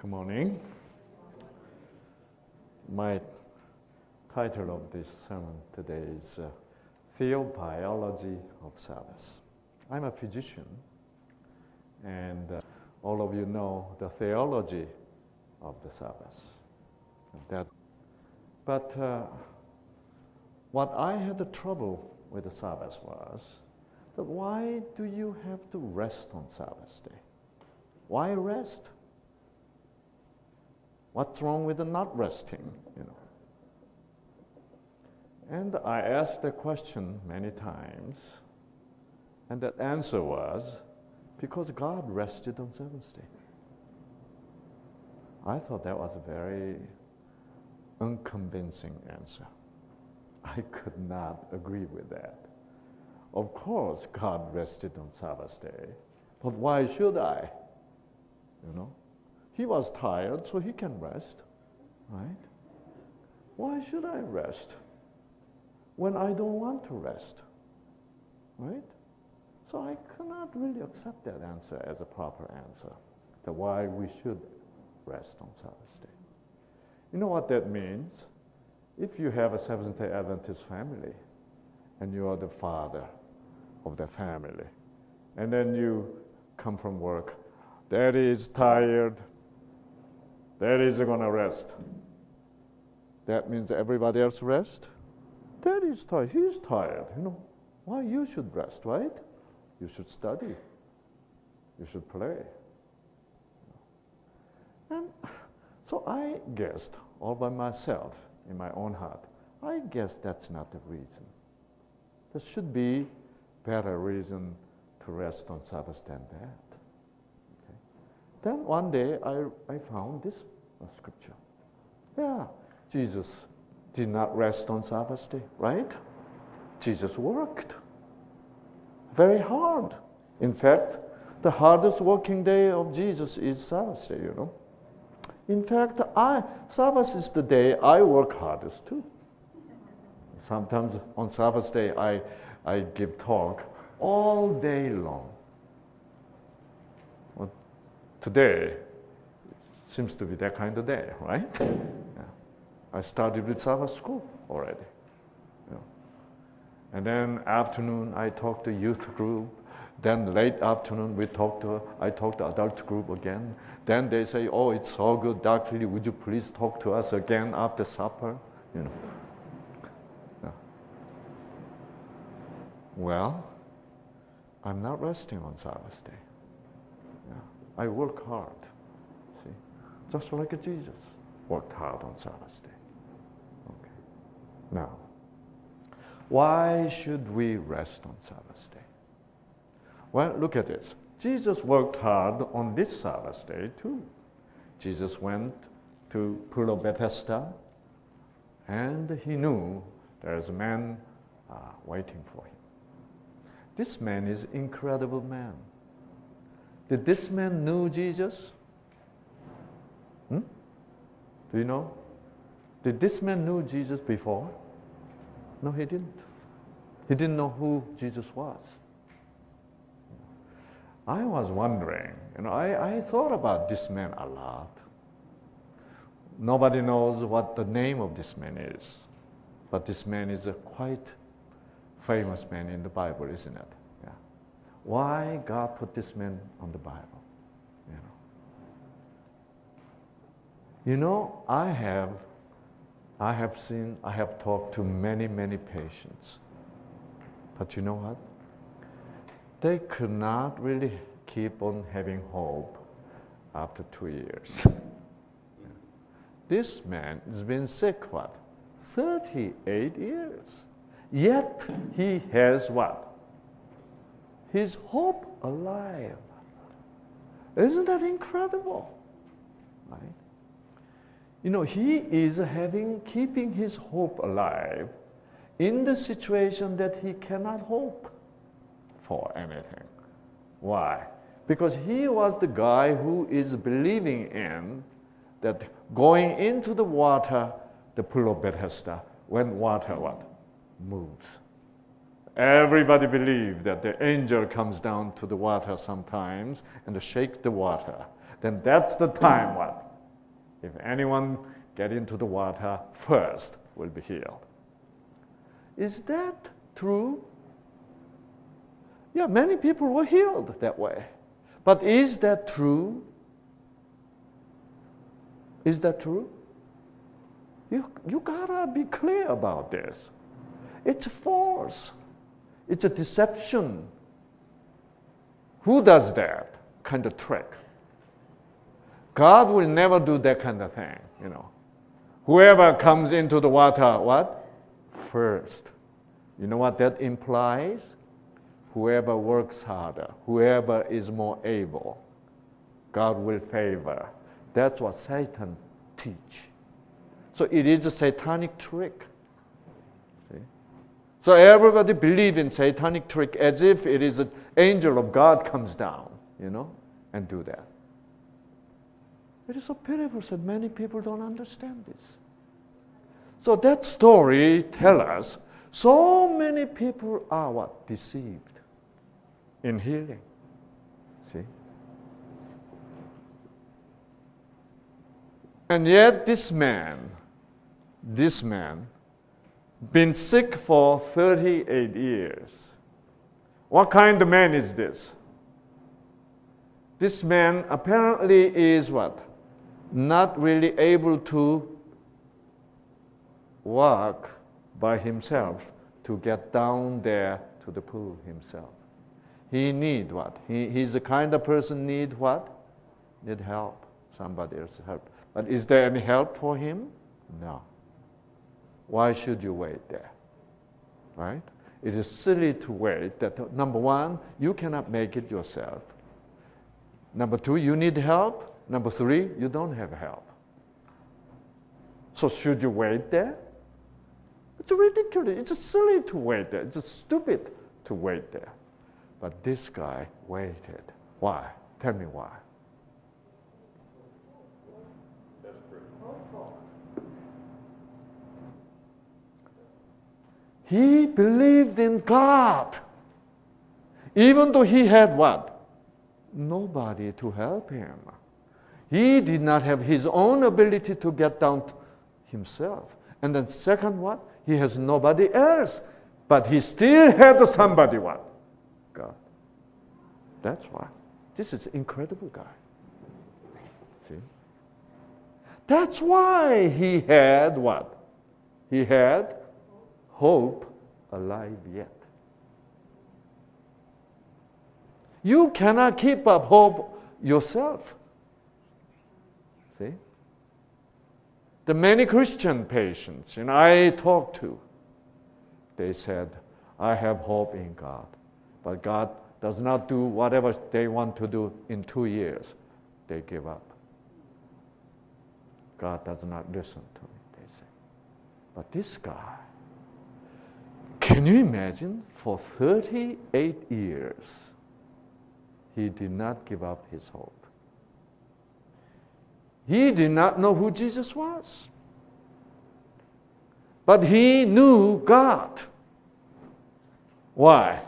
Good morning. My title of this sermon today is Biology of Sabbath. I'm a physician, and all of you know the theology of the Sabbath. But what I had the trouble with the Sabbath was that why do you have to rest on Sabbath day? Why rest? What's wrong with the not resting, And I asked the question many times, and that answer was, because God rested on seventh day. I thought that was a very unconvincing answer. I could not agree with that. Of course, God rested on Sabbath day, but why should I? He was tired, so he can rest, right? Why should I rest when I don't want to rest, right? So I cannot really accept that answer as a proper answer, that why we should rest on Sabbath day. You know what that means? If you have a Seventh-day Adventist family, and you are the father of the family, and then you come from work, Daddy is tired, Daddy's gonna rest. That means everybody else rest? Daddy's tired, he's tired, Why you should rest, right? You should study. You should play. And so I guessed all by myself in my own heart, I guess that's not the reason. There should be better reason to rest on Sabbath than that. Okay. Then one day I found this scripture. Yeah, Jesus did not rest on Sabbath day, right? Jesus worked very hard. In fact, the hardest working day of Jesus is Sabbath day, In fact, Sabbath is the day I work hardest too. Sometimes on Sabbath day, I give talk all day long. Well, today seems to be that kind of day, right? Yeah. I started with Sabbath school already. And then afternoon, I talk to youth group. Then late afternoon, I talk to adult group again. Then they say, oh, it's so good, Dr. Li, would you please talk to us again after supper? Yeah. Well, I'm not resting on Sabbath day. Yeah. I work hard, see? Just like Jesus worked hard on Sabbath day. Okay. Now, why should we rest on Sabbath day? Well, look at this. Jesus worked hard on this Sabbath day too. Jesus went to Pool of Bethesda, and he knew there's a man waiting for him. This man is an incredible man. Did this man know Jesus? Do you know? Did this man know Jesus before? No, he didn't. He didn't know who Jesus was. I was wondering, I thought about this man a lot. Nobody knows what the name of this man is, but this man is a quite famous man in the Bible, isn't it? Yeah. Why God put this man on the Bible? I have talked to many, many patients, but you know what? They could not really keep on having hope after 2 years. This man has been sick, 38 years. Yet he has what? His hope alive. Isn't that incredible? Right? He is keeping his hope alive in the situation that he cannot hope for anything. Why? Because he was the guy who is believing in that going into the water, the Pool of Bethesda, when water moves. Everybody believes that the angel comes down to the water sometimes and shake the water. Then that's the time If anyone get into the water first, will be healed. Is that true? Yeah, many people were healed that way. But is that true? Is that true? You gotta be clear about this. It's false. It's a deception. Who does that kind of trick? God will never do that kind of thing, you know. Whoever comes into the water, what? First. You know what that implies? Whoever works harder, whoever is more able, God will favor. That's what Satan teach. So it is a satanic trick. See? So everybody believes in satanic trick as if it is an angel of God comes down, you know, and do that. It is so pitiful that many people don't understand this. So that story tells us so many people are what? Deceived in healing. See? And yet this man, been sick for 38 years. What kind of man is this? This man apparently is what? Not really able to walk by himself to get down there to the pool himself. He need what? He's the kind of person need what? Need help. Somebody else's help. But is there any help for him? No. Why should you wait there? Right? It is silly to wait. That number one, you cannot make it yourself. Number two, you need help. Number three, you don't have help. So should you wait there? It's ridiculous. It's silly to wait there. It's stupid to wait there. But this guy waited. Why? Tell me why. He believed in God. Even though he had what? Nobody to help him. He did not have his own ability to get down to himself. And then second what? He has nobody else. But he still had somebody what? God. That's why. This is an incredible guy. See? That's why he had what? He had hope alive yet. You cannot keep up hope yourself. See? The many Christian patients I talked to, they said, I have hope in God. But God does not do whatever they want to do in 2 years. They give up. God does not listen to me, they say. But this guy, can you imagine? For 38 years, he did not give up his hope. He did not know who Jesus was. But he knew God. Why?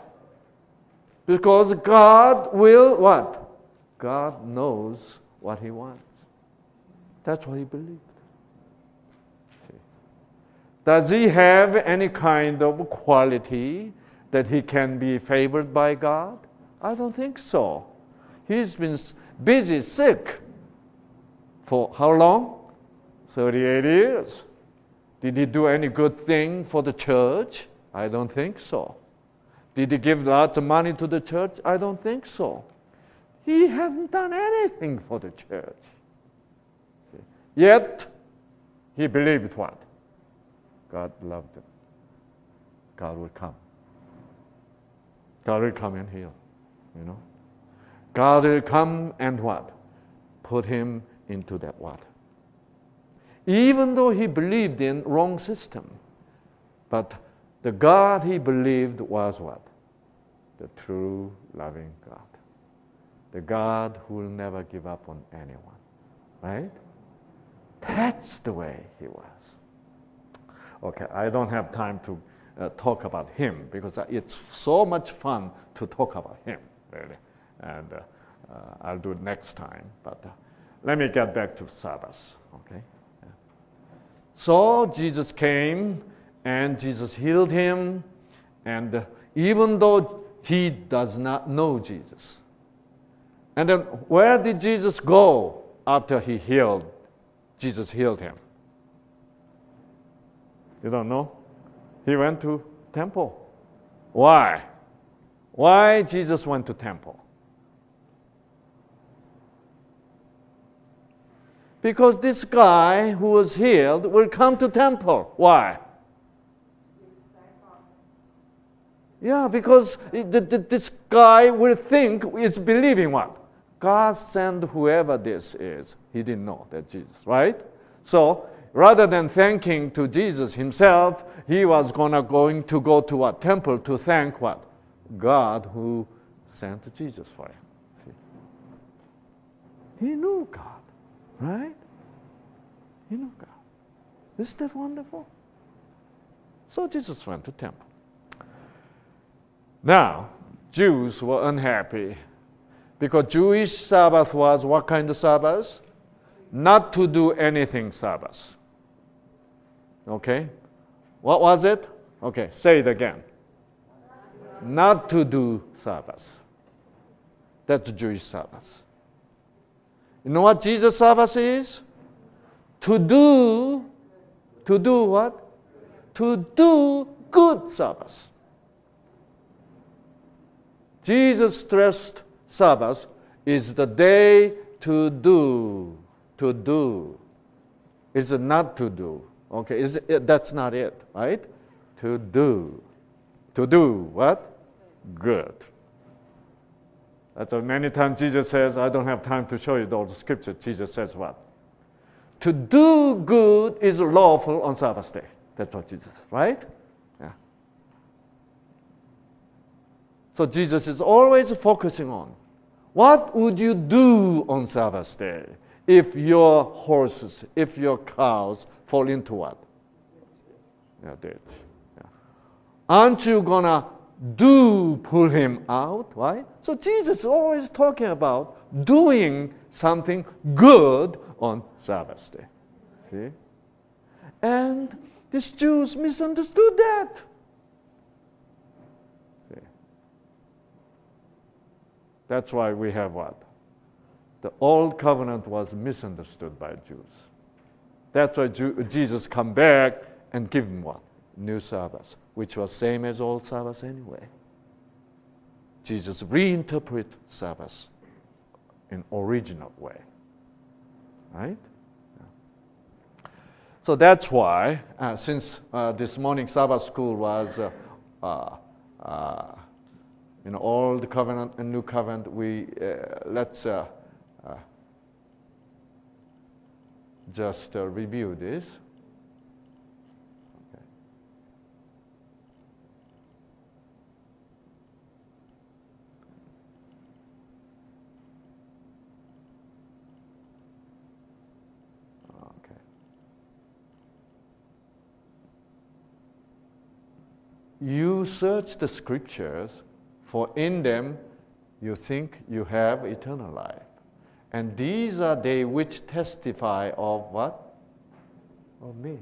Because God will what? God knows what he wants. That's what he believed. See? Does he have any kind of quality that he can be favored by God? I don't think so. He's been busy, sick. For how long? 38 years. Did he do any good thing for the church? I don't think so. Did he give lots of money to the church? I don't think so. He hasn't done anything for the church. See? Yet, he believed what? God loved him. God will come. God will come and heal. You know? God will come and what? Put him into that water. Even though he believed in wrong system, but the God he believed was what? The true loving God. The God who will never give up on anyone. Right? That's the way he was. Okay, I don't have time to talk about him because it's so much fun to talk about him, really. And I'll do it next time. But let me get back to Sabbath. Okay. Yeah. So Jesus came, and Jesus healed him, and even though he does not know Jesus. And then where did Jesus go after Jesus healed him? You don't know? He went to temple. Why? Why Jesus went to temple? Because this guy who was healed will come to temple. Why? Yeah, because this guy will think is believing what? God sent whoever this is. He didn't know that Jesus, right? So rather than thanking to Jesus himself, he was going to go to what? Temple to thank what? God who sent Jesus for him. See? He knew God, right? He knew God. Isn't that wonderful? So Jesus went to temple. Now, Jews were unhappy because Jewish Sabbath was what kind of Sabbath? Not to do anything Sabbath. Okay? What was it? Okay, say it again. Not to do Sabbath. That's Jewish Sabbath. You know what Jesus' Sabbath is? To do what? To do good Sabbath. Jesus stressed Sabbath is the day to do. To do. It's not to do. Okay, that's not it, right? To do. To do what? Good. That's why many times Jesus says, I don't have time to show you all the scripture. Jesus says what? To do good is lawful on Sabbath day. That's what Jesus says, right? Yeah. So Jesus is always focusing on what would you do on Sabbath day if your horses, if your cows fall into what? Yeah, ditch. Yeah. Aren't you gonna pull him out, right? So Jesus is always talking about doing something good on Sabbath day. See? And these Jews misunderstood that. See? That's why we have what? The old covenant was misunderstood by Jews. That's why Jesus come back and give them what? New Sabbath, which was same as old Sabbath anyway. Jesus reinterpret Sabbath in original way. Right? Yeah. So that's why, since this morning Sabbath school was Old Covenant and New Covenant, let's just review this. Okay. Okay. You search the scriptures, for in them you think you have eternal life. And these are they which testify of what? Of me.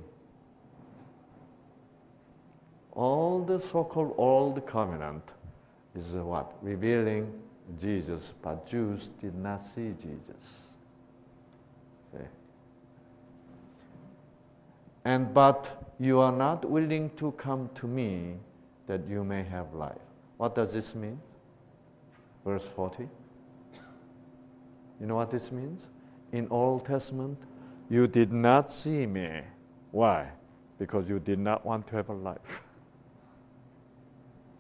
All the so-called Old Covenant is what? Revealing Jesus, but Jews did not see Jesus. See? But you are not willing to come to me that you may have life. What does this mean? Verse 40. You know what this means? In Old Testament, you did not see me. Why? Because you did not want to have a life.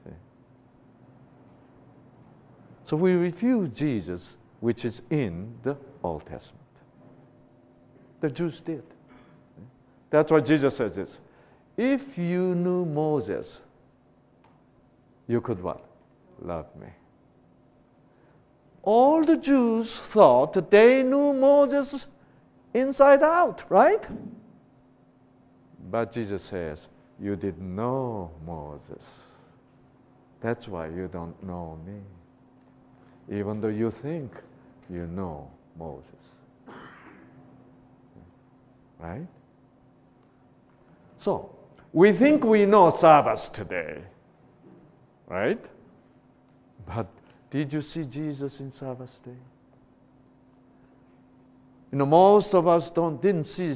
See? So we refuse Jesus, which is in the Old Testament. The Jews did. That's why Jesus says this. If you knew Moses, you could what? Love me. All the Jews thought that they knew Moses inside out, right? But Jesus says, you didn't know Moses. That's why you don't know me. Even though you think you know Moses. right? So, we think we know Sabbath today, right? But did you see Jesus in Sabbath day? You know, most of us didn't see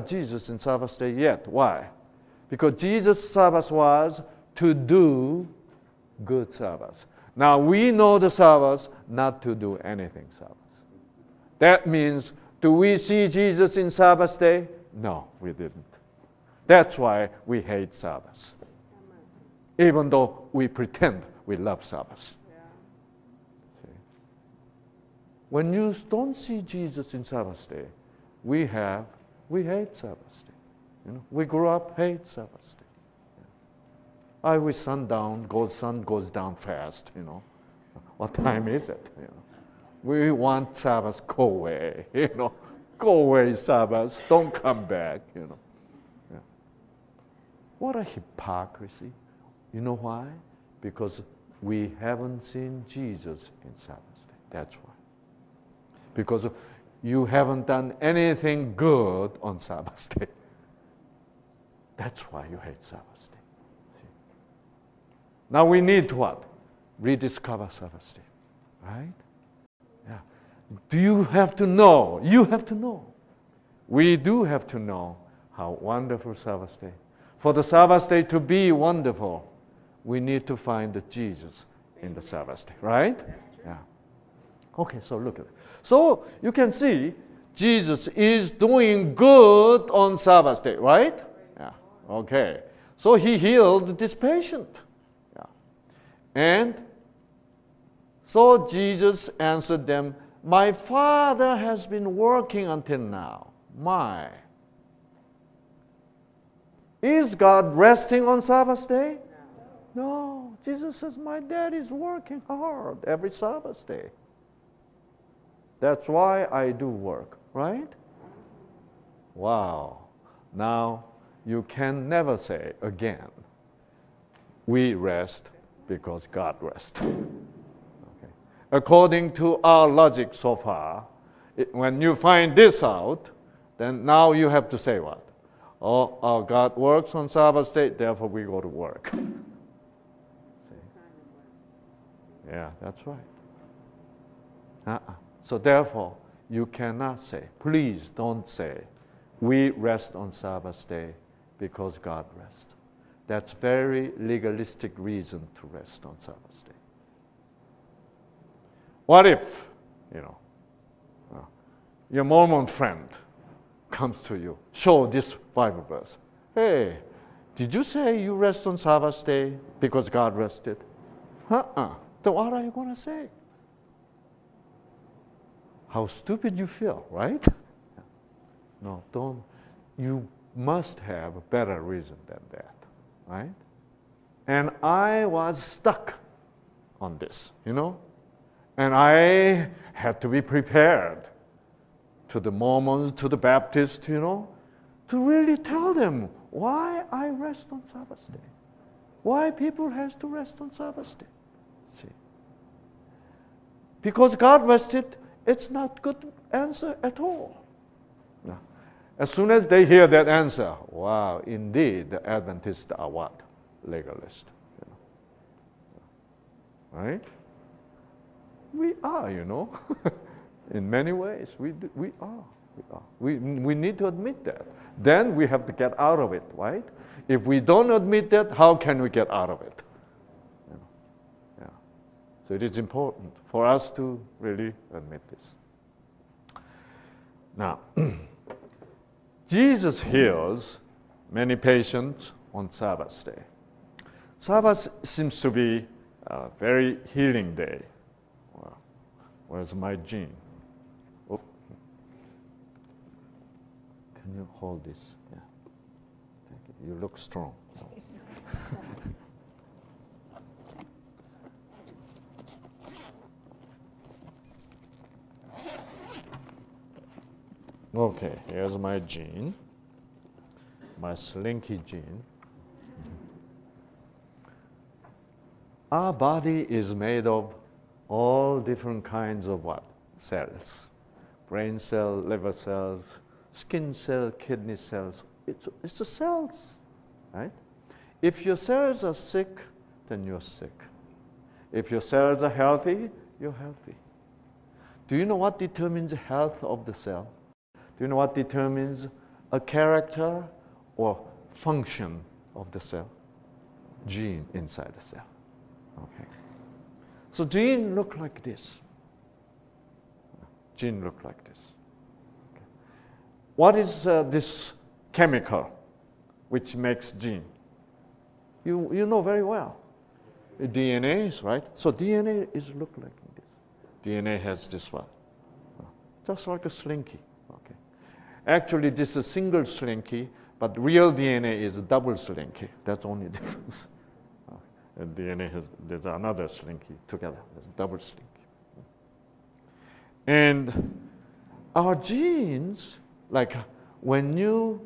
Jesus in Sabbath day yet. Why? Because Jesus' Sabbath was to do good Sabbath. Now we know the Sabbath not to do anything Sabbath. That means, do we see Jesus in Sabbath day? No, we didn't. That's why we hate Sabbath. Even though we pretend we love Sabbath. See? When you don't see Jesus in Sabbath day, we hate Sabbath day. You know, we grew up hate Sabbath day. I wish sun goes down fast, you know. What time is it? You know. We want Sabbath, go away, you know. Go away, Sabbath, don't come back, you know. Yeah. What a hypocrisy. You know why? Because we haven't seen Jesus in Sabbath day. That's why. Because you haven't done anything good on Sabbath day. That's why you hate Sabbath day. See? Now we need to what? Rediscover Sabbath day. Right? Yeah. Do you have to know? You have to know. We do have to know how wonderful Sabbath day. For the Sabbath day to be wonderful, we need to find the Jesus in the Sabbath day, right? Yeah. Okay, so look at it. So you can see Jesus is doing good on Sabbath day, right? Yeah. Okay. So he healed this patient. Yeah. And so Jesus answered them, my Father has been working until now. My. Is God resting on Sabbath day? No. Jesus says, my dad is working hard every Sabbath day. That's why I do work, right? Wow. Now, you can never say again, we rest because God rests. Okay. According to our logic so far, when you find this out, then now you have to say what? Oh, God works on Sabbath day, therefore we go to work. See? Yeah, that's right. So therefore, you cannot say, please don't say, we rest on Sabbath day because God rests. That's very legalistic reason to rest on Sabbath day. What if, your Mormon friend comes to you, show this Bible verse. Hey, did you say you rest on Sabbath day because God rested? Then what are you going to say? How stupid you feel, right? No, don't. You must have a better reason than that, right? And I was stuck on this, and I had to be prepared to the Mormons, to the Baptists, to really tell them why I rest on Sabbath day. Why people has to rest on Sabbath day. See? Because God rested, it's not good answer at all. No. As soon as they hear that answer, wow, indeed, the Adventists are what? Legalists. Right? We are, in many ways. We are. We need to admit that. Then we have to get out of it, right? If we don't admit that, how can we get out of it? Yeah. So it is important for us to really admit this. Now, Jesus heals many patients on Sabbath day. Sabbath seems to be a very healing day. Wow. Where's my gene? Oh. Can you hold this? Yeah. Thank you. You look strong. Okay, here's my gene, my slinky gene. Our body is made of all different kinds of what? Cells. Brain cell, liver cells, skin cell, kidney cells. It's the cells, right? If your cells are sick, then you're sick. If your cells are healthy, you're healthy. Do you know what determines the health of the cell? Do you know what determines a character or function of the cell? Gene inside the cell. Okay. So gene look like this. Gene look like this. Okay. What is this chemical which makes gene? You know very well. DNA is, right? So DNA is look like this. DNA has this one. Just like a slinky. Okay. Actually, this is a single slinky, but real DNA is a double slinky. That's only difference. And DNA there's another slinky together. There's a double slinky. And our genes, like when you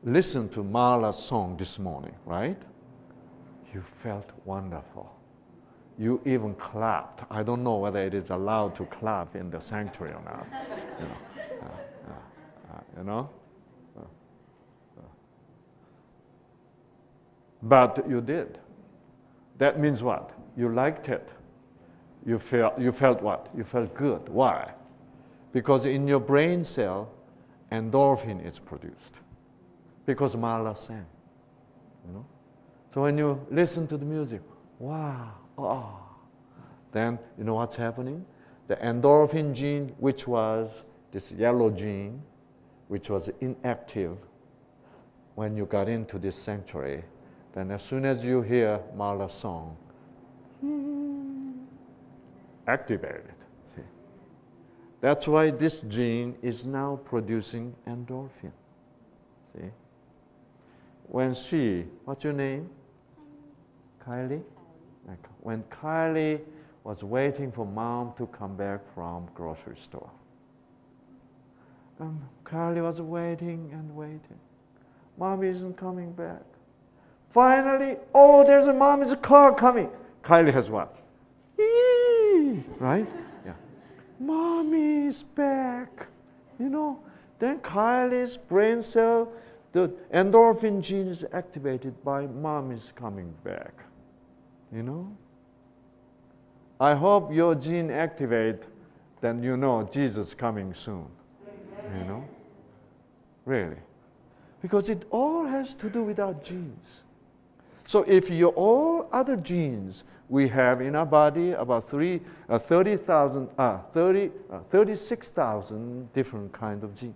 listen to Mala's song this morning, right? You felt wonderful. You even clapped. I don't know whether it is allowed to clap in the sanctuary or not. You know? But you did. That means what? You liked it. You felt what? You felt good. Why? Because in your brain cell, endorphin is produced. Because Mala sang. You know? So when you listen to the music, wow, oh, then you know what's happening? The endorphin gene, which was this yellow gene, which was inactive when you got into this sanctuary, then as soon as you hear Mala's song, activated. See? That's why this gene is now producing endorphin. See? When what's your name? Kylie? Like when Kylie was waiting for mom to come back from grocery store. And Kylie was waiting and waiting. Mom isn't coming back. Finally, oh, there's a mommy's car coming. Kylie has what? Eee! Right? Yeah. Mommy's back. You know, then Kylie's brain cell, the endorphin gene is activated by mommy's coming back. You know? I hope your gene activate, then you know Jesus coming soon. You know? Really. Because it all has to do with our genes. So if all other genes we have in our body, about 36,000 different kinds of genes.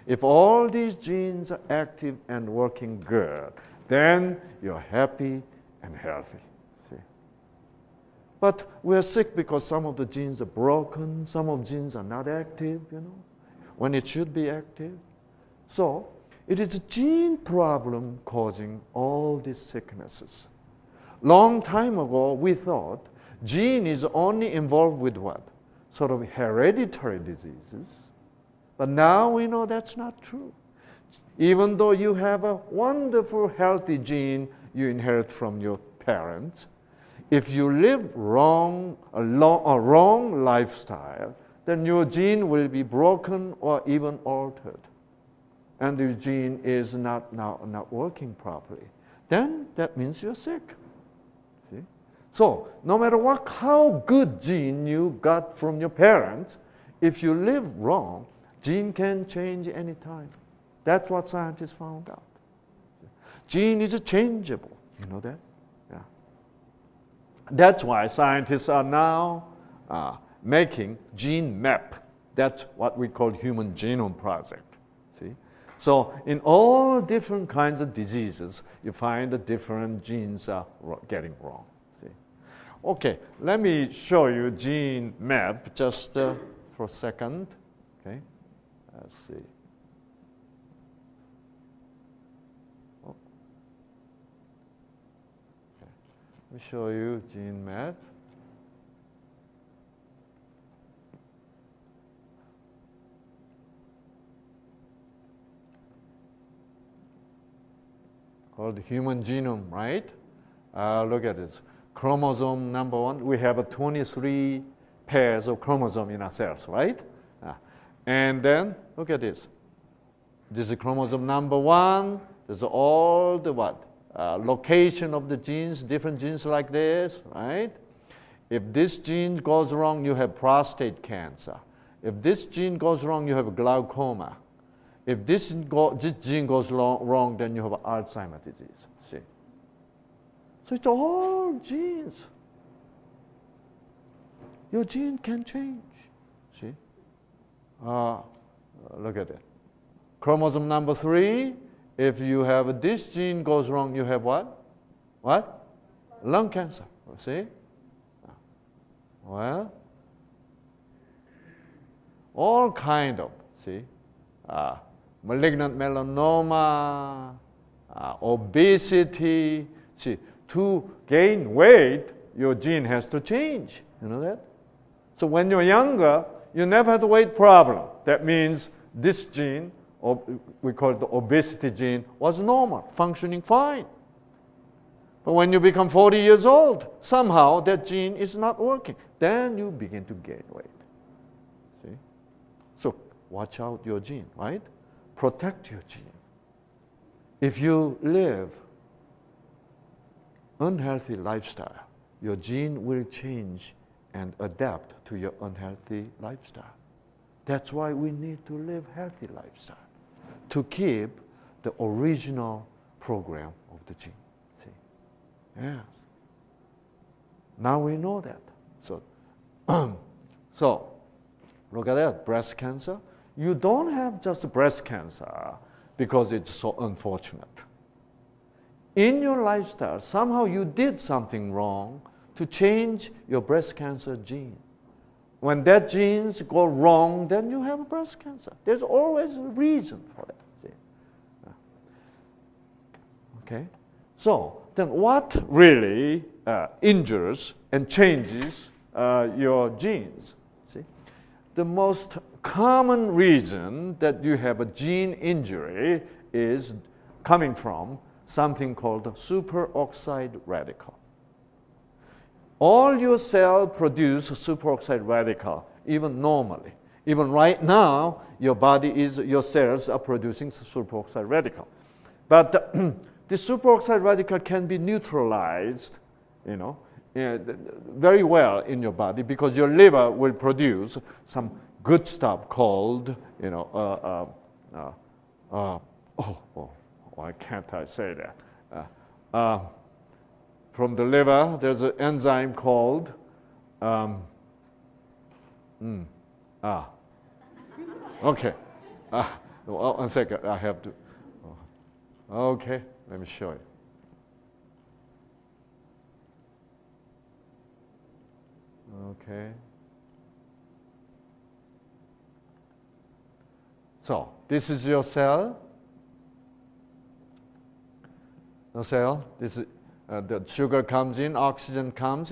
If all these genes are active and working good, then you're happy and healthy. See? But we're sick because some of the genes are broken, some of the genes are not active, you know, when it should be active. So it is a gene problem causing all these sicknesses. Long time ago, we thought gene is only involved with what? Sort of hereditary diseases. But now we know that's not true. Even though you have a wonderful, healthy gene you inherit from your parents, if you live a wrong lifestyle, then your gene will be broken or even altered. And the gene is not working properly. Then that means you're sick. See? So no matter how good gene you got from your parents, if you live wrong, gene can change any time. That's what scientists found out. Gene is changeable. You know that? Yeah. That's why scientists are now making gene map. That's what we call Human Genome Project. See? So in all different kinds of diseases, you find the different genes are getting wrong. See? Okay, let me show you gene map just for a second. Okay, let's see. Oh. Okay. Let me show you gene map. Called the human genome, right? Look at this. Chromosome number 1, we have 23 pairs of chromosomes in our cells, right? And then, look at this. This is chromosome number 1. There's all the what? Location of the genes, different genes like this, right? If this gene goes wrong, you have prostate cancer. If this gene goes wrong, you have glaucoma. If this gene goes wrong, then you have Alzheimer's disease. See? So it's all genes. Your gene can change. See? Look at it. Chromosome number 3, if you have this gene goes wrong, you have what? What? Lung cancer. See? Well, all kind of, see? Malignant melanoma, obesity. See, to gain weight, your gene has to change. You know that? So when you're younger, you never had a weight problem. That means this gene, or we call it the obesity gene, was normal, functioning fine. But when you become 40 years old, somehow that gene is not working. Then you begin to gain weight. See? So watch out your gene, right? Protect your gene. If you live unhealthy lifestyle, your gene will change and adapt to your unhealthy lifestyle. That's why we need to live healthy lifestyle, to keep the original program of the gene. See? Yes. Now we know that. So, so look at that, breast cancer. You don't have just breast cancer because it's so unfortunate. In your lifestyle, somehow you did something wrong to change your breast cancer gene. When that genes go wrong, then you have breast cancer. There's always a reason for that. See? Okay? So, then what really injures and changes your genes? See? The most common reason that you have a gene injury is coming from something called superoxide radical. All your cells produce superoxide radical, even normally. Even right now, your cells are producing superoxide radical. But the superoxide radical can be neutralized, very well in your body because your liver will produce some good stuff called, why can't I say that? From the liver, there's an enzyme called, okay. One second, I have to, okay, let me show you. Okay. So, this is your cell. The cell, this is, the sugar comes in, oxygen comes